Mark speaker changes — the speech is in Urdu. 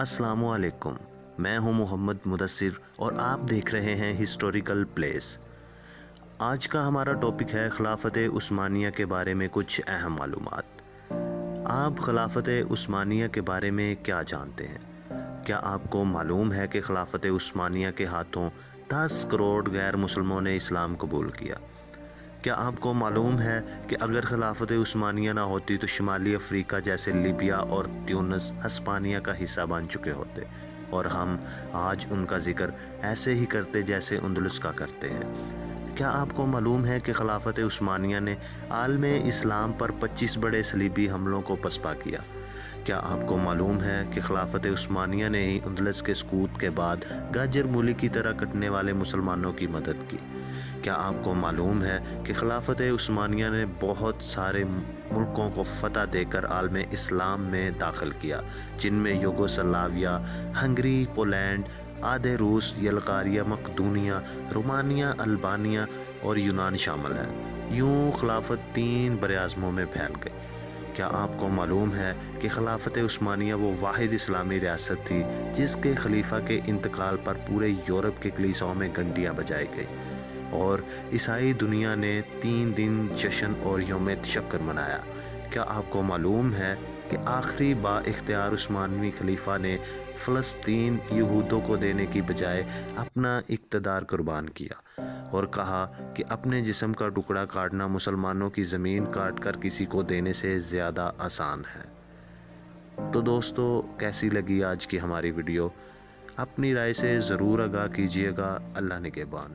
Speaker 1: السلام علیکم، میں ہوں محمد مدثر اور آپ دیکھ رہے ہیں ہسٹوریکل پلیس۔ آج کا ہمارا ٹاپک ہے خلافت عثمانیہ کے بارے میں کچھ اہم معلومات۔ آپ خلافت عثمانیہ کے بارے میں کیا جانتے ہیں؟ کیا آپ کو معلوم ہے کہ خلافت عثمانیہ کے ہاتھوں 10 کروڑ غیر مسلموں نے اسلام قبول کیا؟ کیا آپ کو معلوم ہے کہ اگر خلافت عثمانیہ نہ ہوتی تو شمالی افریقہ جیسے لیبیا اور تیونس ہسپانیہ کا حصہ بن چکے ہوتے، اور ہم آج ان کا ذکر ایسے ہی کرتے جیسے اندلس کا کرتے ہیں؟ کیا آپ کو معلوم ہے کہ خلافت عثمانیہ نے عالم اسلام پر 25 بڑے صلیبی حملوں کو پسپا کیا؟ کیا آپ کو معلوم ہے کہ خلافت عثمانیہ نے ہی اندلس کے سقوط کے بعد گاجر مولی کی طرح کٹنے والے مسلمانوں کی مدد کی؟ کیا آپ کو معلوم ہے کہ خلافت عثمانیہ نے بہت سارے ملکوں کو فتح دے کر عالم اسلام میں داخل کیا، جن میں یوگوسلاویہ، ہنگری، پولینڈ، آدھے روس، بلغاریہ، مقدونیہ، رومانیہ، البانیہ اور یونان شامل ہیں۔ یوں خلافت 3 براعظموں میں پھیل گئی۔ کیا آپ کو معلوم ہے کہ خلافت عثمانیہ وہ واحد اسلامی ریاست تھی جس کے خلیفہ کے انتقال پر پورے یورپ کے کلیساؤں میں گھنٹیاں بجائی گئی، اور عیسائی دنیا نے 3 دن جشن اور یوم تشکر منایا؟ کیا آپ کو معلوم ہے کہ آخری با اختیار عثمانوی خلیفہ نے فلسطین یہودوں کو دینے کی بجائے اپنا اقتدار قربان کیا اور کہا کہ اپنے جسم کا ٹکڑا کاٹنا مسلمانوں کی زمین کاٹ کر کسی کو دینے سے زیادہ آسان ہے؟ تو دوستو، کیسی لگی آج کی ہماری ویڈیو؟ اپنی رائے سے ضرور آگاہ کیجیے گا۔ اللہ نگہبان۔